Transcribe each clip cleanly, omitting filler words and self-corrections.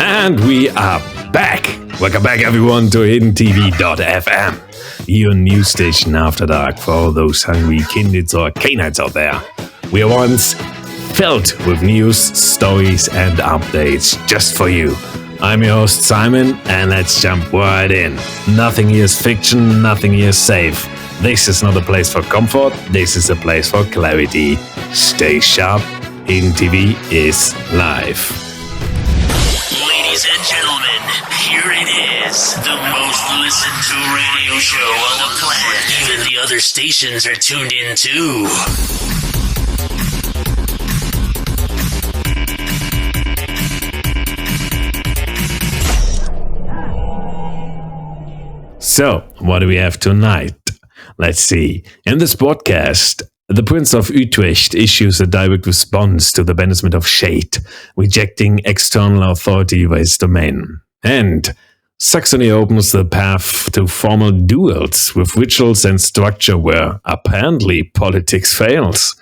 And we are back! Welcome back everyone to HiddenTV.fm, your news station after dark for all those hungry kindeds or canines out there. We are once filled with news, stories and updates just for you. I'm your host Simon, and let's jump right in. Nothing here is fiction, nothing here is safe. This is not a place for comfort, this is a place for clarity. Stay sharp, Hidden TV is live. Ladies and gentlemen, here it is, the most listened to radio show on the planet. Even the other stations are tuned in too. So, what do we have tonight? Let's see. In this podcast, the Prince of Utrecht issues a direct response to the banishment of Jede, rejecting external authority over his domain. And Saxony opens the path to formal duels with rituals and structure where apparently politics fails.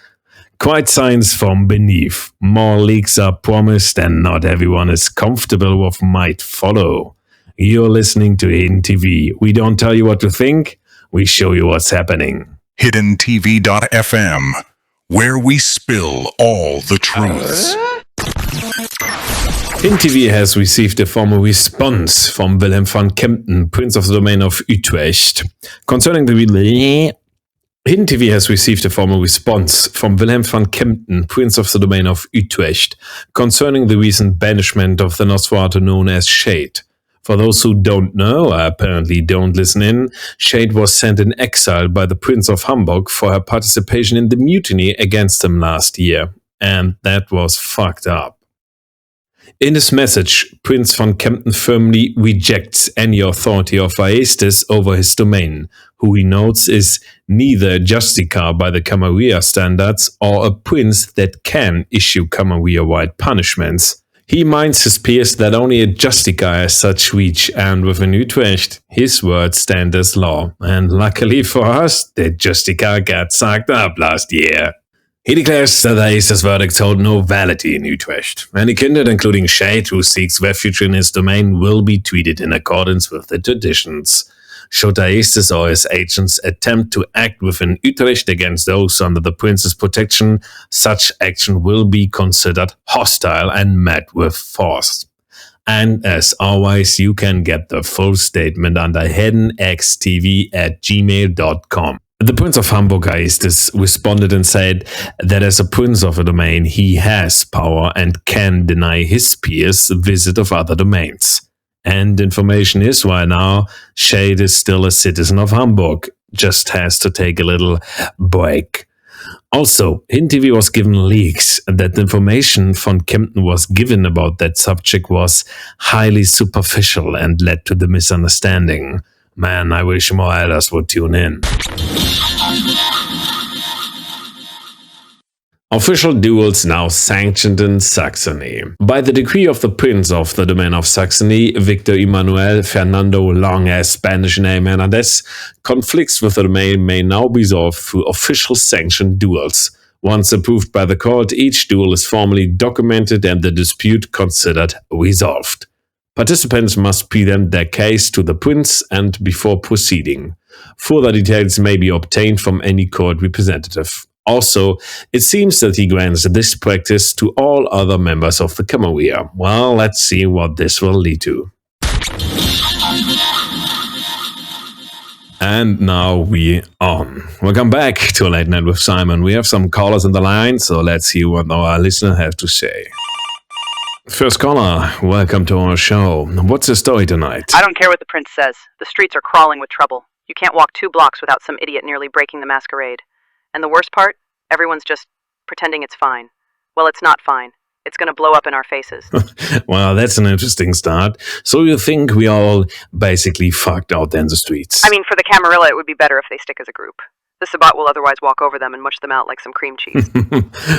Quite science from beneath. More leaks are promised and not everyone is comfortable with might follow. You're listening to Hidden TV. We don't tell you what to think, we show you what's happening. HiddenTV.fm, where we spill all the truths. Hidden TV has received a formal response from Wilhelm van Kempten, Prince of the Domain of Utrecht, concerning the Hidden TV has received a formal response from Wilhelm van Kempten, Prince of the Domain of Utrecht, concerning the recent banishment of the Nosferatu known as Jede. For those who don't know, or apparently don't listen in, Jede was sent in exile by the Prince of Hamburg for her participation in the mutiny against him last year. And that was fucked up. In his message, Prince van Kempten firmly rejects any authority of acces over his domain, who he notes is neither a justicar by the Camarilla standards or a prince that can issue Camarilla-wide punishments. He minds his peers that only a justicar has such reach, and within Utrecht, his words stand as law. And luckily for us, the justicar got sucked up last year. He declares that acces verdicts hold no validity in Utrecht. Any kindred, including Jede, who seeks refuge in his domain, will be treated in accordance with the traditions. Should acces or his agents attempt to act within Utrecht against those under the prince's protection, such action will be considered hostile and met with force. And as always, you can get the full statement under hiddenxtv@gmail.com. The Prince of Hamburg acces responded and said that as a prince of a domain, he has power and can deny his peers the visit of other domains. And information is right now, Jede is still a citizen of Hamburg, just has to take a little break. Also, Hidden TV was given leaks that the information von Kempten was given about that subject was highly superficial and led to the misunderstanding. Man, I wish more elders would tune in. Official duels now sanctioned in Saxony. By the decree of the Prince of the Domain of Saxony, Victor Emmanuel Fernando long as Spanish name Hernandez, conflicts with the domain may now be solved through official sanctioned duels. Once approved by the court, each duel is formally documented and the dispute considered resolved. Participants must present their case to the Prince and before proceeding. Further details may be obtained from any court representative. Also, it seems that he grants this practice to all other members of the Camarilla. Well, let's see what this will lead to. And now we on. Welcome back to Late Night with Simon. We have some callers on the line, so let's see what our listeners have to say. First caller, welcome to our show. What's the story tonight? I don't care what the prince says. The streets are crawling with trouble. You can't walk 2 blocks without some idiot nearly breaking the masquerade. And the worst part? Everyone's just pretending it's fine. Well, it's not fine. It's going to blow up in our faces. Well, that's an interesting start. So you think we all basically fucked out there in the streets? I mean, for the Camarilla, it would be better if they stick as a group. The Sabbat will otherwise walk over them and mush them out like some cream cheese.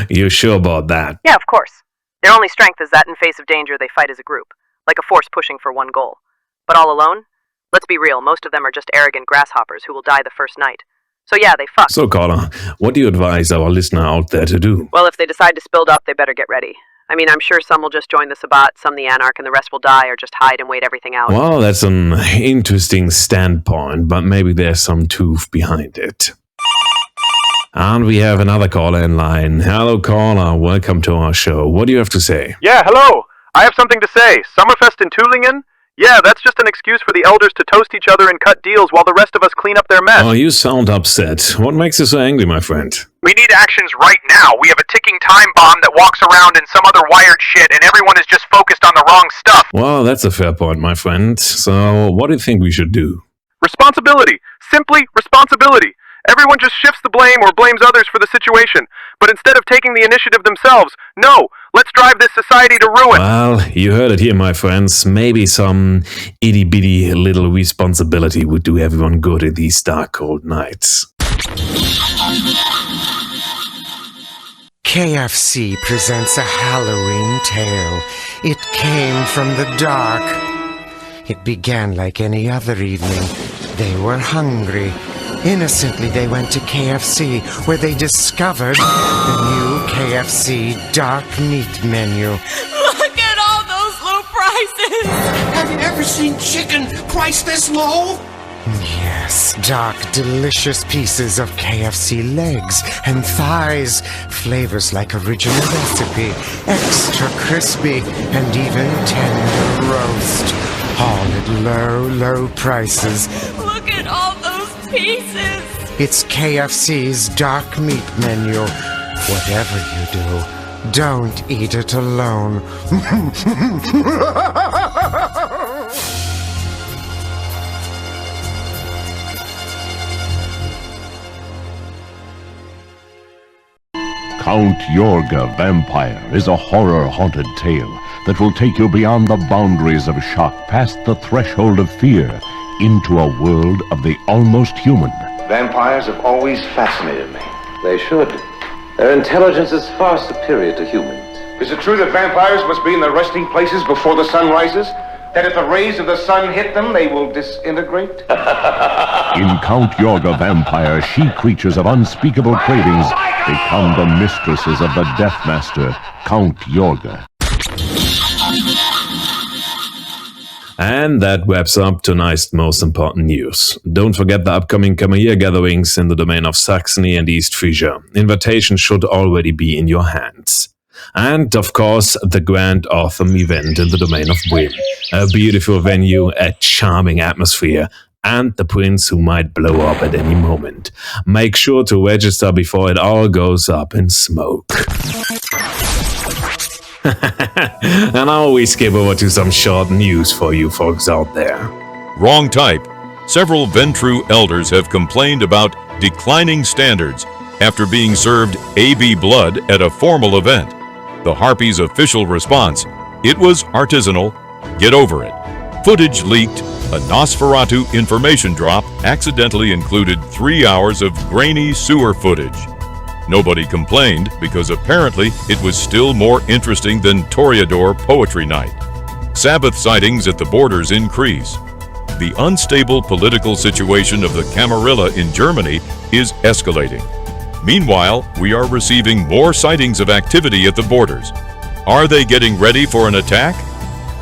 You sure about that? Yeah, of course. Their only strength is that in face of danger, they fight as a group, like a force pushing for one goal. But all alone? Let's be real, most of them are just arrogant grasshoppers who will die the first night. So yeah, they fuck. So caller, what do you advise our listener out there to do? Well, if they decide to spill up, they better get ready. I mean, I'm sure some will just join the Sabbat, some the Anarch, and the rest will die or just hide and wait everything out. Well, that's an interesting standpoint, but maybe there's some truth behind it. And we have another caller in line. Hello, caller. Welcome to our show. What do you have to say? Yeah, hello. I have something to say. Summerfest in Tübingen? Yeah, that's just an excuse for the elders to toast each other and cut deals while the rest of us clean up their mess. Oh, you sound upset. What makes you so angry, my friend? We need actions right now. We have a ticking time bomb that walks around in some other wired shit, and everyone is just focused on the wrong stuff. Well, that's a fair point, my friend. So, what do you think we should do? Responsibility. Simply responsibility. Everyone just shifts the blame or blames others for the situation. But instead of taking the initiative themselves, no, let's drive this society to ruin. Well, you heard it here, my friends. Maybe some itty-bitty little responsibility would do everyone good in these dark, cold nights. KFC presents a Halloween tale. It came from the dark. It began like any other evening. They were hungry. Innocently, they went to KFC, where they discovered the new KFC dark meat menu. Look at all those low prices! Have you ever seen chicken priced this low? Yes, dark, delicious pieces of KFC legs and thighs, flavors like original recipe, extra crispy, and even tender roast. All at low, low prices. Look at all those pieces! It's KFC's dark meat menu. Whatever you do, don't eat it alone. Count Yorga Vampire is a horror-haunted tale that will take you beyond the boundaries of shock, past the threshold of fear, into a world of the almost human. Vampires have always fascinated me. They should. Their intelligence is far superior to humans. Is it true that vampires must be in their resting places before the sun rises? That if the rays of the sun hit them, they will disintegrate? In Count Yorga Vampire, she-creatures of unspeakable cravings become the mistresses of the Death Master, Count Yorga. And that wraps up tonight's most important news. Don't forget the upcoming Camarilla gatherings in the domain of Saxony and East Frisia. Invitations should already be in your hands. And, of course, the Grand Autumn event in the domain of Welt. A beautiful venue, a charming atmosphere, and the prince who might blow up at any moment. Make sure to register before it all goes up in smoke. And now we skip over to some short news for you folks out there. Wrong type. Several Ventru elders have complained about declining standards after being served AB blood at a formal event. The Harpy's official response: it was artisanal, get over it. Footage leaked. A Nosferatu information drop accidentally included 3 hours of grainy sewer footage. Nobody complained because apparently it was still more interesting than Toreador Poetry Night. Sabbath sightings at the borders increase. The unstable political situation of the Camarilla in Germany is escalating. Meanwhile, we are receiving more sightings of activity at the borders. Are they getting ready for an attack?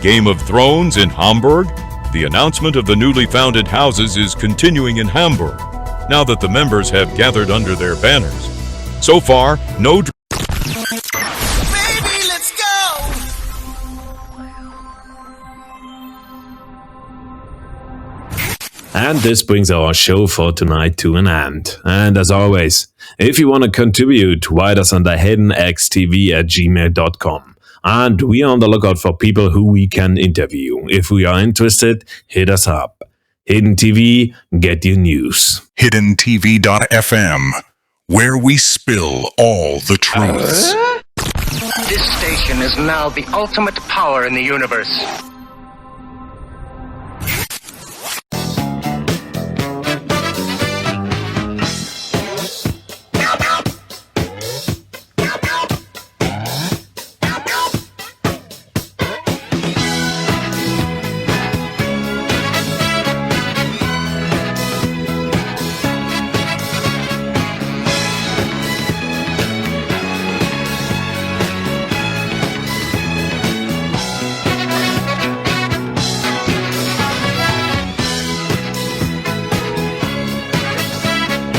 Game of Thrones in Hamburg? The announcement of the newly founded houses is continuing in Hamburg, now that the members have gathered under their banners. So far, no... Baby, let's go! And this brings our show for tonight to an end. And as always, if you want to contribute, write us under hiddenxtv@gmail.com. And we are on the lookout for people who we can interview. If we are interested, hit us up. Hidden TV, get your news. HiddenTV.fm, where we spill all the truths. This station is now the ultimate power in the universe.